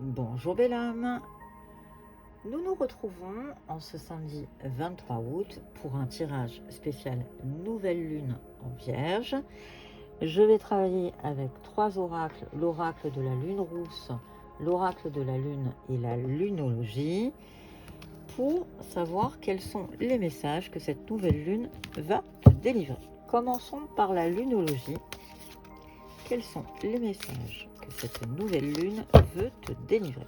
Bonjour belle âme, nous nous retrouvons en ce samedi 23 août pour un tirage spécial nouvelle lune en vierge. Je vais travailler avec trois oracles, l'oracle de la lune rousse, l'oracle de la lune et la lunologie, pour savoir quels sont les messages que cette nouvelle lune va te délivrer. Commençons par la lunologie. Quels sont les messages que cette nouvelle lune veut te délivrer?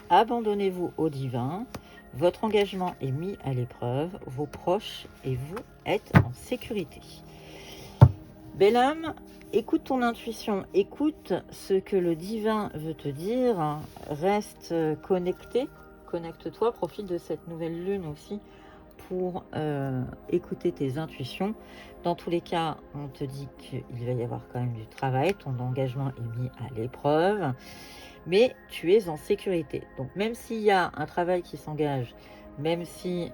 Abandonnez-vous au divin, votre engagement est mis à l'épreuve, vos proches et vous êtes en sécurité. Belle âme, écoute ton intuition, écoute ce que le divin veut te dire, reste connecté, connecte-toi, profite de cette nouvelle lune aussi pour écouter tes intuitions. Dans tous les cas, on te dit qu'il va y avoir quand même du travail, ton engagement est mis à l'épreuve, mais tu es en sécurité. Donc même s'il y a un travail qui s'engage, même si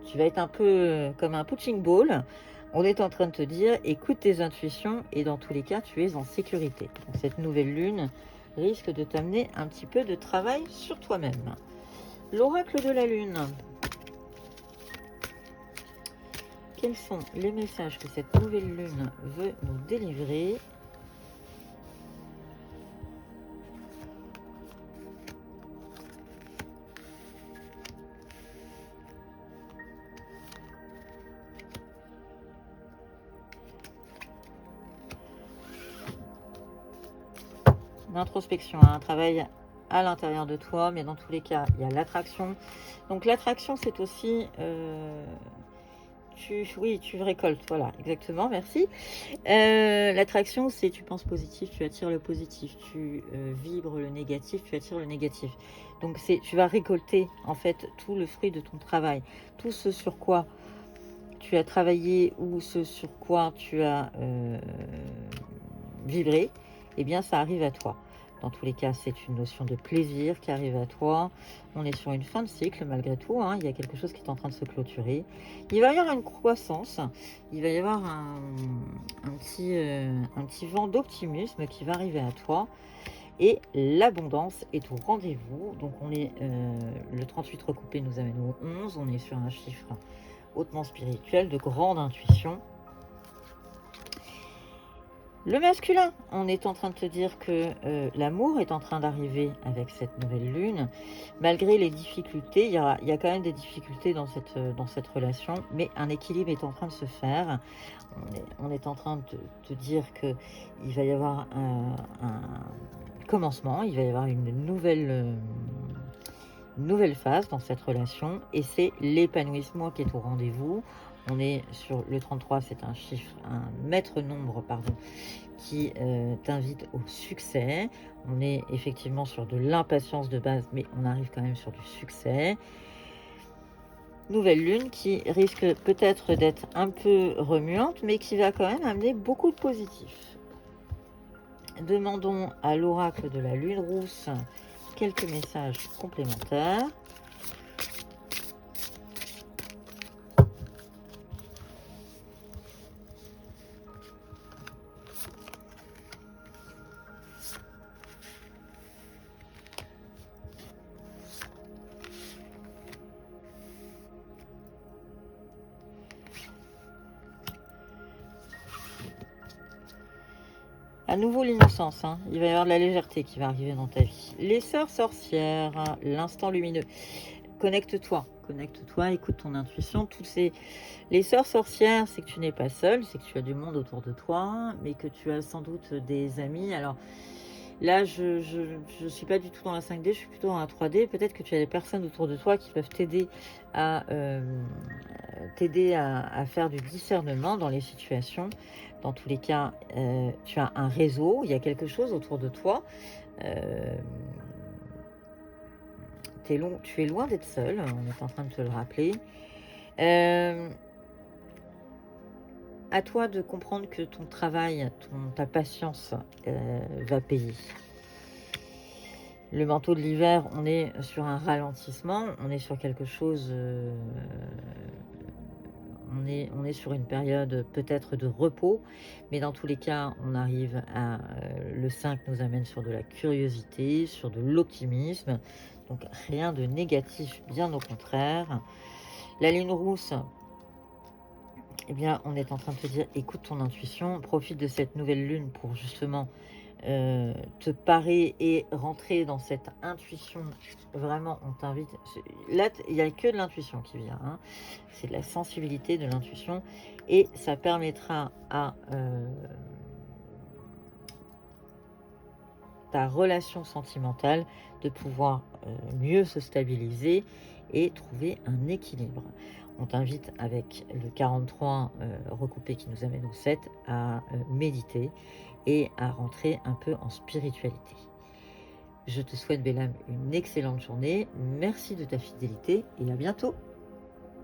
tu vas être un peu comme un punching ball, on est en train de te dire, écoute tes intuitions et dans tous les cas, tu es en sécurité. Donc cette nouvelle lune risque de t'amener un petit peu de travail sur toi-même. L'oracle de la lune. Quels sont les messages que cette nouvelle lune veut nous délivrer? L'introspection, un travail à l'intérieur de toi, mais dans tous les cas, il y a l'attraction. Donc l'attraction, c'est aussi... tu récoltes, voilà, exactement, merci. L'attraction, c'est tu penses positif, tu attires le positif, tu vibres le négatif, tu attires le négatif. Donc tu vas récolter en fait tout le fruit de ton travail, tout ce sur quoi tu as travaillé ou ce sur quoi tu as vibré, eh bien ça arrive à toi. Dans tous les cas, c'est une notion de plaisir qui arrive à toi. On est sur une fin de cycle malgré tout, hein. Il y a quelque chose qui est en train de se clôturer. Il va y avoir une croissance, il va y avoir un petit vent d'optimisme qui va arriver à toi. Et l'abondance est au rendez-vous. Donc on est le 38 recoupé nous amène au 11. On est sur un chiffre hautement spirituel, de grande intuition. Le masculin, on est en train de te dire que l'amour est en train d'arriver avec cette nouvelle lune. Malgré les difficultés, il y a quand même des difficultés dans cette relation, mais un équilibre est en train de se faire. On est en train de te dire qu'il va y avoir un commencement, il va y avoir une nouvelle phase dans cette relation, et c'est l'épanouissement qui est au rendez-vous. On est sur le 33, c'est un chiffre, un maître nombre, pardon, qui t'invite au succès. On est effectivement sur de l'impatience de base, mais on arrive quand même sur du succès. Nouvelle lune qui risque peut-être d'être un peu remuante, mais qui va quand même amener beaucoup de positifs. Demandons à l'oracle de la lune rousse quelques messages complémentaires. À nouveau l'innocence, hein. Il va y avoir de la légèreté qui va arriver dans ta vie. Les sœurs sorcières, hein, l'instant lumineux. Connecte-toi, écoute ton intuition. Les sœurs sorcières, c'est que tu n'es pas seule, c'est que tu as du monde autour de toi, mais que tu as sans doute des amis. Alors là, je suis pas du tout dans la 5D, je suis plutôt dans la 3D. Peut-être que tu as des personnes autour de toi qui peuvent t'aider à faire du discernement dans les situations. Dans tous les cas, tu as un réseau, il y a quelque chose autour de toi. Tu es loin d'être seul, on est en train de te le rappeler. À toi de comprendre que ton travail, ta patience va payer. Le manteau de l'hiver, on est sur un ralentissement, on est sur quelque chose, on est sur une période peut-être de repos, mais dans tous les cas, on arrive à, le 5 nous amène sur de la curiosité, sur de l'optimisme, donc rien de négatif, bien au contraire. La lune rousse, eh bien, on est en train de te dire, écoute ton intuition, profite de cette nouvelle lune pour justement te parer et rentrer dans cette intuition. Vraiment, on t'invite. Là, il n'y a que de l'intuition qui vient. Hein. C'est de la sensibilité, de l'intuition. Et ça permettra à ta relation sentimentale de pouvoir mieux se stabiliser et trouver un équilibre. On t'invite avec le 43 recoupé qui nous amène au 7 à méditer et à rentrer un peu en spiritualité. Je te souhaite, Bellam, une excellente journée. Merci de ta fidélité et à bientôt.